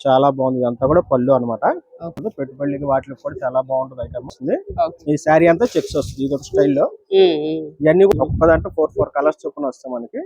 చాలా బాగుంది. ఇదంతా కూడా పళ్ళు అనమాట. పెట్టుబడికి వాటికి కూడా చాలా బాగుంటుంది ఐటమ్ వస్తుంది. ఈ శారీ అంతా చెక్స్ వస్తుంది. ఇది ఒక స్టైల్లో. ఇవన్నీ ఒక్క దాంట్లో 4 కలర్స్ చొప్పున వస్తాయి మనకి.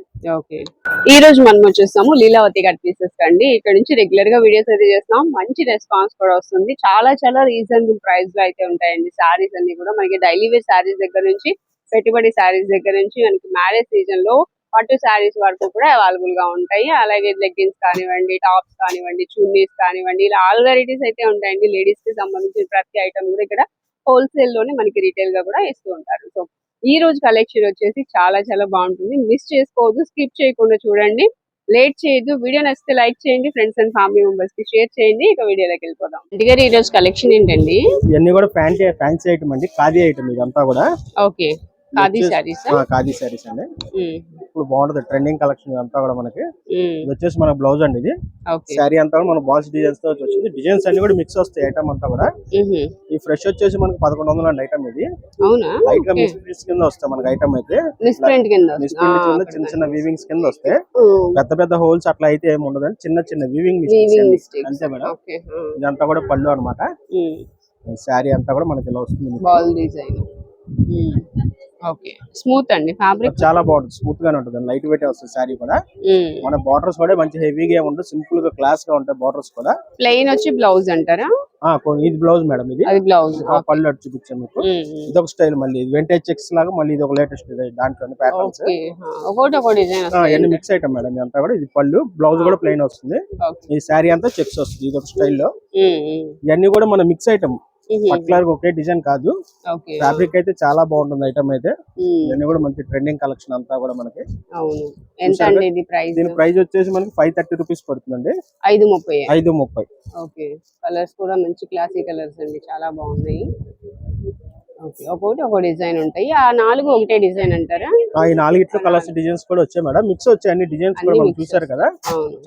ఈ రోజు మనం వచ్చేస్తాము లీలావతి కట్ పీసెస్ కండి. ఇక్కడ నుంచి రెగ్యులర్ గా వీడియోస్ అయితే చేస్తాం. మంచి రెస్పాన్స్ కూడా వస్తుంది. చాలా చాలా రీజనబుల్ ప్రైస్ లో అయితే ఉంటాయండి శారీస్ అన్ని కూడా. మనకి డైలీ వేర్ శారీస్ దగ్గర నుంచి పెట్టుబడి శారీస్ దగ్గర నుంచి మనకి మ్యారేజ్ సీజన్ లో పట్టు శారీస్ వరకు కూడా అవైలబుల్ గా ఉంటాయి. అలాగే లెగ్గిన్స్ కానివ్వండి, టాప్స్ కానివ్వండి, చున్నీస్ కానివ్వండి, ఇలా ఆల్ వెరైటీస్ అయితే ఉంటాయండి. లేడీస్ కి సంబంధించిన ప్రతి ఐటమ్ కూడా ఇక్కడ హోల్సేల్ లోనే మనకి రీటైల్ గా కూడా ఇస్తూ ఉంటారు. సో ఈ రోజు కలెక్షన్ వచ్చేసి చాలా చాలా బాగుంటుంది. మిస్ చేసుకోవద్దు, స్కిప్ చేయకుండా చూడండి, లేట్ చేయొద్దు. వీడియో నచ్చితే లైక్ చేయండి, ఫ్రెండ్స్ అండ్ ఫ్యామిలీ మెంబర్స్ కి షేర్ చేయండి. ఇక వీడియోలోకి వెళ్ళిపోదాం. ఇంటిగారు ఈ రోజు కలెక్షన్ ఏంటండి? ఇవన్నీ కూడా ఫ్యాన్సీ ఐటమ్ అండి, ఖాదీ ఐటమ్ ఇదంతా కూడా. ఓకే, ఖాదీ శారీస్. ఖాదీ శారీస్ అండి. ఇప్పుడు బాగుంటది ట్రెండింగ్ కలెక్షన్ ఇదంతా కూడా మనకి. ఇది వచ్చేసి మన బ్లౌజ్ అండి. ఇది శారీ అంతా కూడా మన బాల్స్ డిజైన్స్ తో వచ్చింది. డిజైన్స్ అన్ని కూడా మిక్స్ వస్తాయి ఐటమ్ అంతా కూడా. ఈ ఫ్రెష్ వచ్చేసి మనకి 1100 అండి ఐటమ్ ఇది. లైట్ గా మిస్ ప్రింట్స్ కింద వస్తాయి మనకి ఐటమ్ అయితే. మిస్ ప్రింట్ కింద చిన్న చిన్న వీవింగ్స్ కింద వస్తాయి. పెద్ద పెద్ద హోల్స్ అట్లా అయితే ఏమి ఉండదు, చిన్న చిన్న వీవింగ్ మిస్టేక్స్ అంతే మేడం. ఇదంతా కూడా పళ్ళు అనమాట. శారీ అంతా కూడా మనకి ఇలా వస్తుంది. Ball design. ఓకే, స్మూత్ అండి ఫ్యాబ్రిక్ చాలా బాగుంటుంది. స్మూత్ గానే ఉంటుంది, లైట్ వెయిట్ వస్తుంది శారీ కూడా. మన బార్డర్స్ కూడా మంచి హెవీగా ఉంటుంది, సింపుల్ గా క్లాస్ గా ఉంటాయి బార్డర్స్ కూడా. ప్లెయిన్ వచ్చి బ్లౌజ్ అంటారా? ఇది బ్లౌజ్ మేడం. ఇది బ్లౌజ్ పళ్ళు అటు చూపించాను మీకు. ఇది ఒక స్టైల్, మళ్ళీ వెంటేజ్ చెక్స్ లాగా మళ్ళీ ఇది ఒక లేటెస్ట్ దాంట్లో ప్యాటర్న్స్ అన్ని మిక్స్ ఐటమ్ మేడం. ఇదంతా కూడా ఇది పళ్ళు, బ్లౌజ్ కూడా ప్లెయిన్ వస్తుంది. ఈ శారీ అంతా చెక్స్ వస్తుంది. ఇది ఒక స్టైల్లో. ఇవన్నీ కూడా మన మిక్స్ ఐటమ్, పర్టికులర్ ఒకే డిజైన్ కాదు. ఫ్యాబ్రిక్ అయితే చాలా బాగుంటుంది ఐటమ్ అయితే. ఇవన్నీ కూడా మంచి ట్రెండింగ్ కలెక్షన్ అంతా కూడా మనకి. దీని ప్రైస్ వచ్చేసి మనకి 530 రూపీస్ పడుతుందండి. 530. ఓకే, కలర్స్ కూడా మంచి క్లాసీ కలర్స్ అండి, చాలా బాగున్నాయి. ఒక్కొక్కటి ఒక డిజైన్ ఉంటాయి. ఆ 4 ఒకటే డిజైన్ అంటారా? ఈ 4 కలర్స్ డిజైన్స్ కూడా వచ్చాయి మేడం, మిక్స్ వచ్చాయి. అన్ని డిజైన్స్ కూడా మనం చూసారు కదా,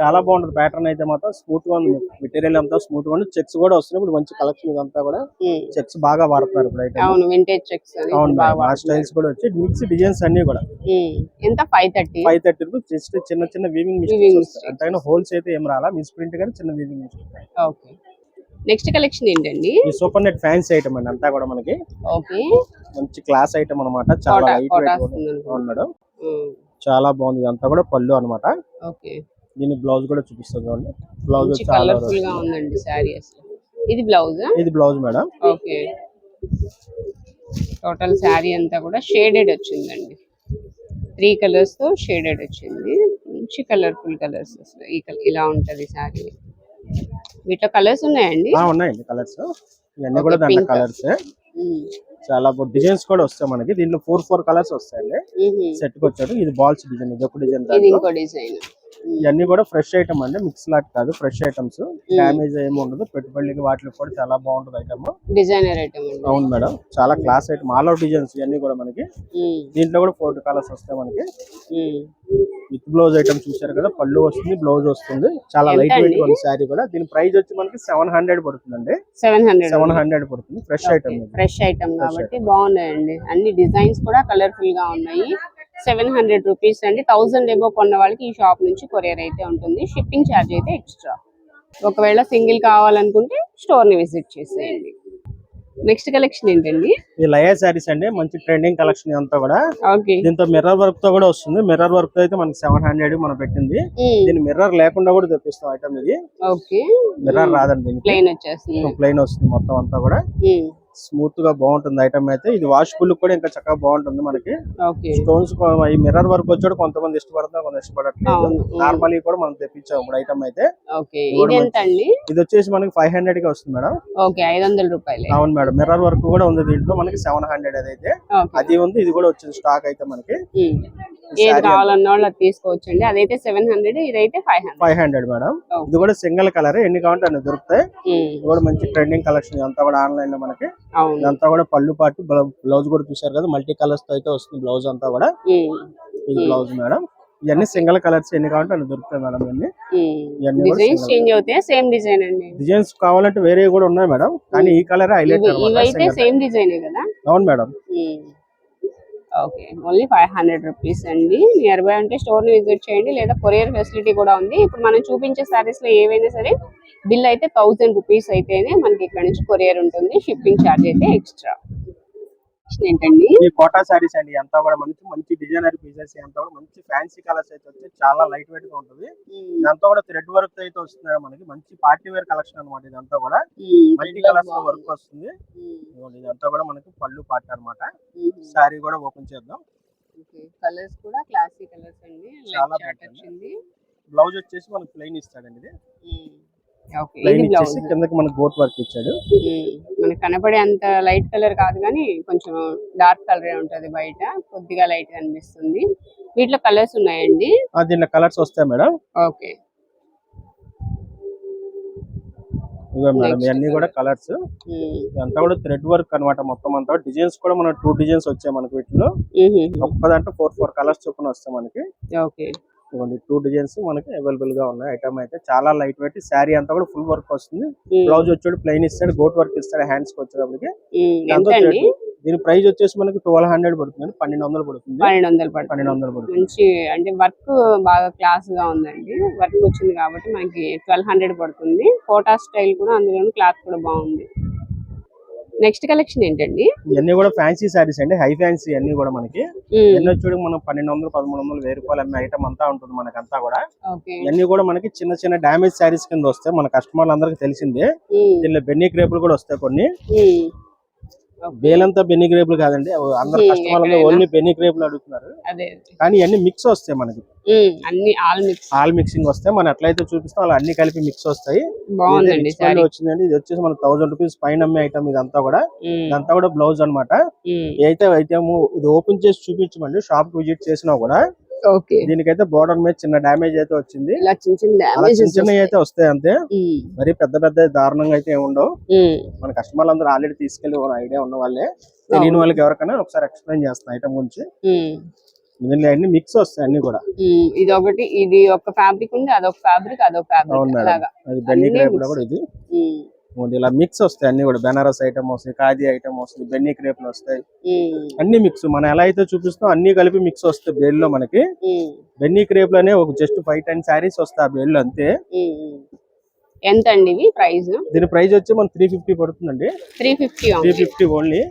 చాలా బాగుంటుంది. ప్యాటర్న్ అయితే మాత్రం స్మూత్ గా ఉంది, మెటీరియల్ అంతా స్మూత్ గా ఉంది. చెక్స్ కూడా వస్తున్నాయి ఇప్పుడు, మంచి కలెక్షన్ ఇదంతా కూడా. చెక్స్ బాగా వాడుతున్నారు ఇప్పుడు అయితే. అవును, వింటేజ్ చెక్స్. అవును, ఆ స్టైల్స్ కూడా వచ్చి మిక్స్ డిజైన్స్ అన్ని కూడా. ఎంత? 530 రూపీస్. జస్ట్ చిన్న చిన్న వీవింగ్ మిస్టేక్స్ అంతైనా హోల్స్ అయితే ఏం రాలా, మిస్ ప్రింట్ గానీ చిన్న weaving mistake. Okay, next collection ఏంటండి? ఈ సూపర్ నెట్ ఫ్యాన్సీ ఐటమ్ అండి అంతా కూడా మనకి. ఓకే, మంచి క్లాస్ ఐటమ్ అన్నమాట. చాలా లైట్ వెయిట్ మేడం, చాలా బాగుంది. ఇదంతా కూడా పళ్ళు అన్నమాట. ఓకే, దీని బ్లౌజ్ కూడా చూపిస్తాను చూడండి. బ్లౌజ్ చాలా కలర్ఫుల్ గా ఉందండి సారీ అసలు. ఇది బ్లౌజ్? ఇది blouse madam. Okay, total sorry అంతా కూడా షేడెడ్ వచ్చిందండి. 3 కలర్స్ తో షేడెడ్ వచ్చింది. మంచి కలర్ఫుల్ కలర్స్ అసలు. ఇలా ఉంటది సారీ. వీటిలో కలర్స్ ఉన్నాయండి? ఉన్నాయండి కలర్స్. ఇవన్నీ కూడా దాంట్లో కలర్స్. చాలా డిజైన్స్ కూడా వస్తాయి మనకి. దీంట్లో 4 కలర్స్ వస్తాయండి సెట్ కి వచ్చాడు. ఇది బాల్స్ డిజైన్, ఇది ఒక డిజైన్. ఇవన్నీ కూడా ఫ్రెష్ ఐటమ్ అండి, మిక్స్ లాట్ కాదు, ఫ్రెష్ ఐటమ్స్. డామేజ్ ఏమి ఉండదు. పెట్టుబడికి వాటికి కూడా చాలా బాగుంటుంది ఐటమ్. Designer item. అవును మేడం, చాలా class item. All out designs ఇవన్నీ కూడా మనకి. దీంట్లో కూడా 4 కలర్స్ వస్తాయి మనకి. విత్ బ్లౌజ్ ఐటమ్ చూసారు కదా, పళ్ళు వస్తుంది, బ్లౌజ్ వస్తుంది. చాలా లైట్ వెయిట్ ఉంది శారీ కూడా. దీని ప్రైస్ వచ్చి మనకి 700 పడుతుందండి. 700 పడుతుంది. ఫ్రెష్ ఐటమ్, ఫ్రెష్ ఐటమ్ కాబట్టి బాగున్నాయండి. అన్ని డిజైన్స్ కూడా కలర్ఫుల్ గా ఉన్నాయి. 700 రూపీస్ అండి. 1000 ఎబో కొన్న వాళ్ళకి ఈ షాప్ నుంచి కొరియర్ అయితే ఉంటుంది. షిప్పింగ్ ఛార్జ్ అయితే ఎక్స్ట్రా. ఒకవేళ సింగిల్ కావాలనుకుంటే స్టోర్ ని విజిట్ చేసేయండి. నెక్స్ట్ కలెక్షన్ ఏంటండి? ఈ లయా శారీస్ అండి, మంచి ట్రెండింగ్ కలెక్షన్ అంతా కూడా. దీంతో మిర్రర్ వర్క్ తో కూడా వస్తుంది. మిర్రర్ వర్క్ తో అయితే మనకి 700 మనం పెట్టింది. దీని మిర్రర్ లేకుండా కూడా తెప్పిస్తాం ఐటమ్ ఇది. మిర్రర్ రాదండి, ప్లెయిన్ వస్తుంది మొత్తం అంతా కూడా. స్మూత్ గా బాగుంటుంది ఐటమ్ అయితే. ఇది వాషబుల్ కూడా ఇంకా చక్కగా బాగుంటుంది మనకి. స్టోన్స్ ఈ మిర్రర్ వర్క్ వచ్చాడు, కొంతమంది ఇష్టపడతారు, కొంత ఇష్టపడట్లేదు. నార్మల్ కూడా మనం తెప్పించాం ఇప్పుడు ఐటమ్ అయితే. ఇది వచ్చేసి మనకి 500 కి వస్తుంది మేడం. 500 రూపాయలు. అవును మేడం, మిర్రర్ వర్క్ కూడా ఉంది దీంట్లో మనకి. 700 అదైతే అది ఉంది. ఇది కూడా వచ్చింది స్టాక్ అయితే మనకి. ఏది కావాలన్న వాళ్ళు తీసుకోవచ్చండి. అదైతే 700, ఇదైతే 500 మేడం. ఇది కూడా సింగిల్ కలర్, ఎన్ని కావాలంటే అన్ని దొరుకుతాయి. ఇది కూడా మంచి ట్రెండింగ్ కలెక్షన్ అంతా కూడా ఆన్లైన్ లో మనకి. ఇదంతా కూడా పళ్ళు పాటు బ్లౌజ్ కూడా చూసారు కదా, మల్టీ కలర్స్ తో అయితే వస్తుంది బ్లౌజ్ అంతా కూడా. ఇది బ్లౌజ్ మేడం. ఇవన్నీ సింగిల్ కలర్స్, ఎన్ని కావాలంటే అన్ని దొరుకుతాయి మేడం. డిజైన్స్ కావాలంటే వేరే కూడా ఉన్నాయి మేడం, కానీ ఈ కలర్ హైలైట్. సేమ్ డిజైన్ కదా? అవును మేడం. ఓకే, ఓన్లీ 500 రూపీస్ అండి. నియర్ బై అంటే స్టోర్ ని విజిట్ చేయండి, లేదా కొరియర్ ఫెసిలిటీ కూడా ఉంది. ఇప్పుడు మనం చూపించే సారీస్ లో ఏవైనా సరే బిల్ అయితే 1000 రూపీస్ అయితేనే మనకి ఇక్కడ నుంచి కొరియర్ ఉంటుంది. షిప్పింగ్ ఛార్జ్ అయితే ఎక్స్ట్రా. ఏంటండి ఈ కోటా సారీస్ అండి, అంతా కూడా మంచి మంచి డిజైనర్ పీసెస్, అంతా కూడా మంచి ఫ్యాన్సీ కలర్స్ అయితే వచ్చి చాలా లైట్ వెయిట్ గా ఉంటుంది. ఇదంతా కూడా థ్రెడ్ వర్క్ అయితే వస్తుంది మనకి, మంచి పార్టీ వేర్ కలెక్షన్ అనమాట. ఇదంతా కూడా మల్టీ కలర్స్ లో వర్క్ వస్తుంది. ఇదంతా కూడా మనకి పళ్ళు పార్ట్ అనమాట. సారీ కూడా ఓపెన్ చేద్దాం. కలర్స్ కూడా క్లాసీ కలర్స్ అండి. చాలా బాగుంది. బ్లౌజ్ వచ్చేసి మనకి ప్లెయిన్ ఇస్తాడండి. ఇది ప్లెయిన్ ఇచ్చేసి కిందకి మనకి గోట్ వర్క్ ఇచ్చాడు. మనకి కనపడే అంత లైట్ కలర్ కాదు కానీ కొంచెం డార్క్ కలర్ ఉంటది, బయట కొద్దిగా లైట్ అనిపిస్తుంది. వీటిలో కలర్స్ ఉన్నాయండి? దీంట్లో కలర్స్ వస్తాయి మేడం. ఓకే, ఇవే మేడం ఇవన్నీ కూడా కలర్స్. ఇదంతా కూడా థ్రెడ్ వర్క్ అనమాట. మొత్తం అంతా డిజైన్స్ కూడా మన 2 డిజైన్స్ వచ్చాయి మనకి. వీటిలో ఒక్కదంటే 4 కలర్స్ చొప్పున వస్తాయి మనకి. ఓకే, 2 డిజైన్స్ మనకి అవైలబుల్ గా ఉన్నాయి. ఐటమ్ అయితే చాలా లైట్ వెయిట్. శారీ అంతా కూడా ఫుల్ వర్క్ వస్తుంది. బ్లౌజ్ వచ్చాడు ప్లెయిన్ ఇస్తాడు, గోట్ వర్క్ ఇస్తాడు హ్యాండ్స్ కి వచ్చేటప్పటికి. దీని ప్రైస్ వచ్చేసి మనకి 1200 పడుతుంది, 1200 పడుతుంది. 1200 పడుతుంది. మంచి అంటే వర్క్ బాగా క్లాస్ గా ఉందండి. వర్క్ వచ్చింది కాబట్టి మనకి 1200 పడుతుంది. కోటా స్టైల్ కూడా, అందులో క్లాత్ కూడా బాగుంది. నెక్స్ట్ కలెక్షన్ ఏంటండి? ఇవన్నీ కూడా ఫ్యాన్సీ సారీస్ అండి, హై ఫ్యాన్సీ అన్ని కూడా మనకి. ఎన్ని వచ్చి మనం 1200, 1300, 1000 రూపాయలు అమ్మే ఐటమ్ అంతా ఉంటుంది మనకి. అంతా కూడా ఇవన్నీ కూడా మనకి చిన్న చిన్న డామేజ్ సారీస్ కింద వస్తాయి. మన కస్టమర్లు అందరికి తెలిసిందే. దీనిలో బెన్నీ క్రేపులు కూడా వస్తాయి కొన్ని. బేలంతా బెన్నీ క్రేపులు కాదండి, అందరు కస్టమర్లు ఓన్లీ బెన్నీ క్రేపులు అడుగుతున్నారు. కానీ ఇవన్నీ మిక్స్ వస్తాయి మనకి, ఆల్ మిక్సింగ్ వస్తాయి. మనం ఎట్లయితే చూపిస్తాం అలా అన్ని కలిపి మిక్స్ వస్తాయి. వచ్చిందండి. ఇది వచ్చేసి మన 1000 రూపీస్ పైన అమ్మే ఐటమ్. ఇదంతా కూడా బ్లౌజ్ అనమాట. అయితే ఐటమ్ ఇది ఓపెన్ చేసి చూపించమండి. షాప్ విజిట్ చేసినా కూడా దీనికైతే బోర్డర్ మీద చిన్న డ్యామేజ్ అయితే వచ్చింది. చిన్న చిన్న అయితే వస్తాయి అంతే, మరి పెద్ద పెద్ద దారుణంగా అయితే ఏమి ఉండవు. మన కస్టమర్లు అందరూ ఆల్రెడీ తీసుకెళ్లి ఐడియా ఉన్న వాళ్ళే. తెలియని వాళ్ళకి ఎవరికైనా ఒకసారి ఎక్స్ప్లెయిన్ చేస్తాను ఐటమ్ గురించి. దీనిలో అన్ని మిక్స్ వస్తాయి అన్ని కూడా. ఇది ఒకటి, ఇది ఒక ఫ్యాబ్రిక్ ఉంది, అదొక ఫ్యాబ్రిక్, అదొక ఫ్యాబ్రిక్. అది బెన్నీ క్రేప్ కూడా ఇది ఇలా మిక్స్ వస్తాయి అన్ని కూడా. బెనారస్ ఐటమ్ వస్తాయి, ఖాదీ ఐటమ్ వస్తాయి, బెన్నీ క్రేప్లు వస్తాయి, అన్ని మిక్స్. మనం ఎలా అయితే చూపిస్తాం అన్ని కలిపి మిక్స్ వస్తాయి. బేల్ లో మనకి బెన్నీ క్రేప్ లోనే ఒక జస్ట్ 5-10 శారీస్ వస్తాయి ఆ బేల్ లో అంతే. ఎంత అండి ఇది ప్రైస్? దీని ప్రైస్ వచ్చి మన 350 పడుతుందండి. 350 ఓన్లీ.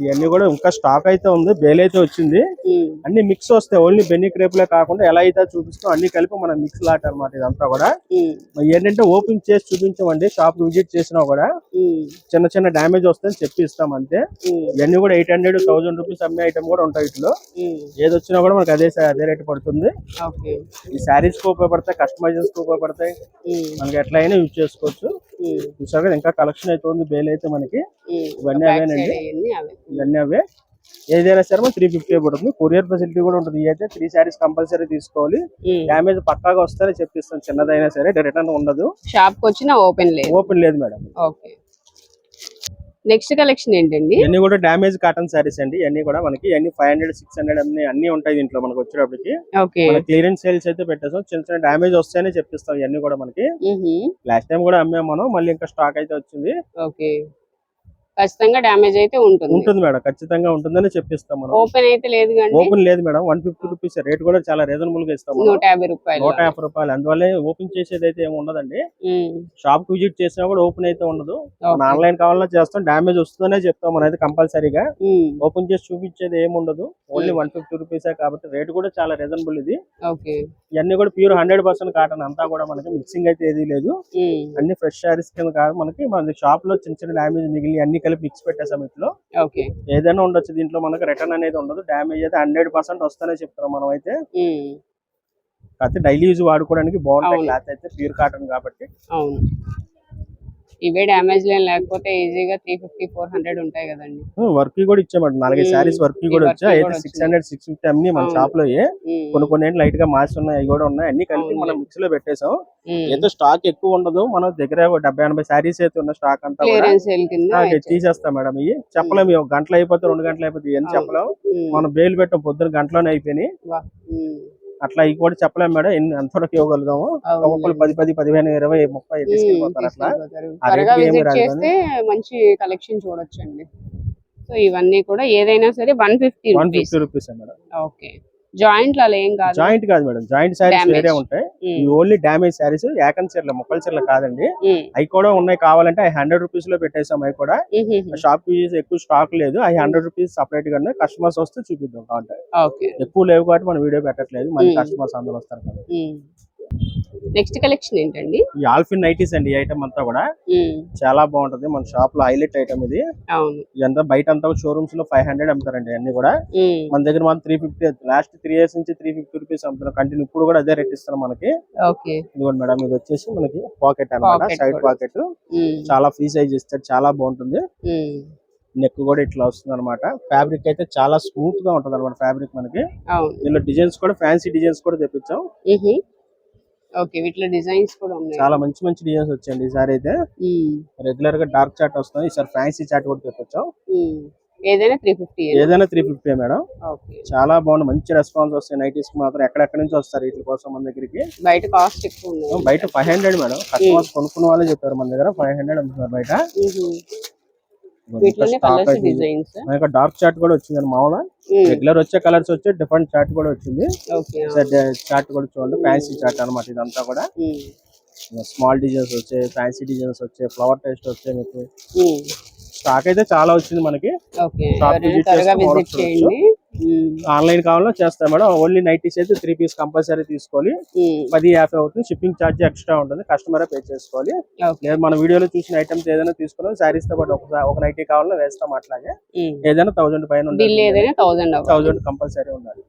ఇవన్నీ కూడా ఇంకా స్టాక్ అయితే ఉంది, బేల్ అయితే వచ్చింది. అన్ని మిక్స్ వస్తాయి. ఓన్లీ బెన్నీ క్రేపులే కాకుండా ఎలా అయితే చూపిస్తాం అన్ని కలిపి మన మిక్స్ లాట్ అనమాట. ఇదంతా కూడా ఏంటంటే ఓపెన్ చేసి చూపించామండి. షాప్ విజిట్ చేసినా కూడా చిన్న చిన్న డ్యామేజ్ వస్తాయని చెప్పి ఇస్తాం అంతే. ఇవన్నీ కూడా 800, 1000 రూపీస్ అమ్మే ఐటమ్ కూడా ఉంటాయి వీటిలో. ఏది వచ్చినా కూడా మనకి అదే రేట్ పడుతుంది. ఈ శారీస్ కు ఉపయోగపడతాయి, కస్టమైజేషన్ కు ఉపయోగపడతాయి. మనకి ఎట్లా యూజ్ చేసుకోవచ్చు. చూసారు కదా ఇంకా కలెక్షన్ అయితే ఉంది. బేల్ అయితే మనకి ఇవన్నీ అవేనండి, ఇవన్నీ అవే. ఏదైనా సరే మనం 350 పడుతుంది. కొరియర్ ఫెసిలిటీ కూడా ఉంటుంది. అయితే 3 శారీస్ కంపల్సరీ తీసుకోవాలి. డ్యామేజ్ పక్కాగా వస్తే చెప్పిస్తాను, చిన్నదైనా సరే రిటర్న్ ఉండదు. షాప్ కి వచ్చినా ఓపెన్ లేదు మేడం. నెక్స్ట్ కలెక్షన్ ఏంటండి? ఇవన్నీ కూడా డామేజ్ కాటన్ సారీస్ అండి. ఇవన్నీ కూడా మనకి 500, 600 అన్ని ఉంటాయి దీంట్లో మనకి వచ్చేటప్పటికి. క్లియరెన్స్ సేల్స్ అయితే పెట్టేస్తాం. చిన్న చిన్న డామేజ్ వస్తాయని చెప్పిస్తాం. ఇవన్నీ కూడా మనకి లాస్ట్ టైం కూడా అమ్మాం మనం, మళ్ళీ ఇంకా స్టాక్ అయితే వచ్చింది. ఖచ్చితంగా డ్యామేజ్ అయితే ఉంటుంది మేడం, ఖచ్చితంగా ఉంటుందని చెప్పిస్తాం మనం. ఓపెన్ అయితే లేదు, ఓపెన్ లేదు మేడం. 150 రూపీస్ రేట్ కూడా చాలా రీజనబుల్ గా ఇస్తాం. 150 రూపాయలు. అందువల్ల ఓపెన్ చేసేది అయితే ఏమి ఉండదండి. షాప్ కు విజిట్ చేసినా కూడా ఓపెన్ అయితే ఉండదు. ఆన్లైన్ కావాలన్నా చేస్తాం. డామేజ్ వస్తుందనే చెప్తాం మనం అయితే కంపల్సరీగా. ఓపెన్ చేసి చూపించేది ఏమి ఉండదు. ఓన్లీ 150 రూపీసే కాబట్టి రేట్ కూడా చాలా రీజనబుల్. ఇది ఇవన్నీ కూడా ప్యూర్ 100% కాటన్. అంతా కూడా మనకి మిక్సింగ్ అయితే ఏది లేదు. అన్ని ఫ్రెష్ శారీస్ కింద కాదు మనకి. మన షాప్ లో చిన్న చిన్న డామేజ్ మిగిలి అన్ని మిక్స్ పెట్టేసాం. ఇట్లో ఏదైనా ఉండొచ్చు. దీంట్లో మనకు రిటర్న్ అనేది ఉండదు. డ్యామేజ్ అయితే 100% వస్తానే చెప్తున్నాం మనం అయితే. కాకపోతే డైలీ యూజ్ వాడుకోవడానికి బాగుంటాయి. క్లాత్ అయితే ప్యూర్ కాటన్ కాబట్టి. ఇవే డ్యామేజ్ లేకపోతే ఈజీగా 350, 400 ఉంటాయి కదండి. వర్క్ కూడా ఇచ్చామండి. 4 శారీస్ వర్క్ కూడా వచ్చాయి. అయితే 600, 650 అన్ని మన షాప్ లో కొన్ని లైట్ గా మార్చి ఉన్నాయి, అవి కూడా ఉన్నాయి. అన్ని కలిపి మనం మిక్స్ లో పెట్టేసాం. ఏదో స్టాక్ ఎక్కువ ఉండదు. మన దగ్గర 70-80 శారీస్ అయితే ఉన్న స్టాక్ అంతా తీసేస్తాం మేడం. ఇవి చెప్పలేము. 1 గంటలు అయిపోతే 2 గంటలు అయిపోతుంది. ఏం చెప్పలేము. మనం బేలు పెట్టాం, పొద్దున గంటలోనే అయిపోయినాయి. అట్లా ఇవి కూడా చెప్పలేము మేడం. ఎంతవరకు ఇవ్వగలుగుతాము. ఒక్కొక్కరు 10, 15, 20, 30 తీసుకెళ్ళిపోతారు. అట్లా మంచి కలెక్షన్ చూడొచ్చండి. సో ఇవన్నీ కూడా ఏదైనా సరే 150 rupees. 150 rupees madam. Okay, joint అలా ఏం కాదు. జాయింట్ కాదు మేడం, జాయింట్ శారీస్ వేరే ఉంటాయి. ఈ ఓన్లీ డ్యామేజ్ శారీస్, ఏకం చీరలు, మొక్కల చీరలు కాదండి. అవి కూడా ఉన్నాయి, కావాలంటే అవి 100 రూపీస్ లో పెట్టేసాం. అవి కూడా షాప్ ఎక్కువ స్టాక్ లేదు, అవి 100 రూపీస్ సపరేట్ గా కస్టమర్స్ వస్తే చూపిద్దాం కావాలి. ఎక్కువ లేవు కాబట్టి మనం వీడియో పెట్టట్లేదు, మన కస్టమర్స్ అందరూ వస్తారు కదా. నెక్స్ట్ కలెక్షన్ ఏంటండి? ఈ ఆల్ఫిన్ నైటీస్ అండి. ఈ ఐటమ్ అంతా కూడా చాలా బాగుంటది, మన షాప్ లో హైలైట్ ఐటమ్ ఇది. ఇదంతా బయట అంతా షోరూమ్స్ లో 500 అమ్ముతారండి అన్ని కూడా. మన దగ్గర మనం 350, లాస్ట్ 3 years నుంచి 350 రూపీస్ అమ్ముతున్నాం కంటిన్యూ. ఇప్పుడు కూడా అదే రేట్ ఇస్తున్నాం మనకి. ఇదిగోండి మేడం, ఇది వచ్చేసి మనకి పాకెట్ అన్నమాట, సైడ్ పాకెట్. చాలా ఫ్రీ సైజ్ ఇస్తారు, చాలా బాగుంటుంది. నెక్ కూడా ఇట్లా వస్తుంది అనమాట. ఫ్యాబ్రిక్ అయితే చాలా స్మూత్ గా ఉంటది అనమాట ఫ్యాబ్రిక్ మనకి. దీనిలో డిజైన్స్ కూడా ఫ్యాన్సీ డిజైన్స్ కూడా తెప్పించాం. ఓకే, వీటిలో డిజైన్స్ కూడా ఉన్నాయి, చాలా మంచి మంచి డిజైన్స్ వచ్చాయండి. ఈసారి అయితే రెగ్యులర్ గా డార్క్ చాట్ వస్తుంది, ఈసారి ఫ్యాన్సీ చాట్ కూడా తెప్పించాం. ఏదైనా 350, ఏదైనా 350 మేడం. చాలా బాగుంది, మంచి రెస్పాన్స్ వస్తాయి. నైటీస్ మాత్రం ఎక్కడెక్కడ నుంచి వస్తారు వీటి కోసం మన దగ్గరికి. బయట కాస్ట్ ఎక్కువ ఉంది, బయట 500 మేడం. కస్టమర్స్ కొనుక్కున్న వాళ్ళే చెప్పారు, మన దగ్గర 500 అమ్ముతున్నారు బయట. డార్క్ చాట్ కూడా వచ్చింది మామూలుగా. రెగ్యులర్ వచ్చే కలర్స్ వచ్చే డిఫరెంట్ చాట్ కూడా వచ్చింది. చాట్ కూడా చూడండి, ఫ్యాన్సీ చాట్ అనమాట. ఇదంతా కూడా స్మాల్ డిజైన్స్ వచ్చాయి, ఫ్యాన్సీ డిజైన్స్ వచ్చాయి, ఫ్లవర్ టేస్ట్ వచ్చాయి. మీకు స్టాక్ అయితే చాలా వచ్చింది మనకి. ఆన్లైన్ కావాలో చేస్తాం మేడం. ఓన్లీ నైటీస్ అయితే 3 పీస్ కంపల్సరీ తీసుకోవాలి. 10-50 అవుతుంది. షిప్పింగ్ ఛార్జ్ ఎక్స్ట్రా ఉంటుంది, కస్టమరే పే చేసుకోవాలి. లేదు మన వీడియోలో చూసిన ఐటమ్స్ ఏదైనా తీసుకున్నాం, శారీస్ తో పాటు ఒక నైటీ కావాలన్నా వేస్తాం. అట్లాగే ఏదైనా 1000 పైన 1000 కంపల్సరీ ఉండాలి.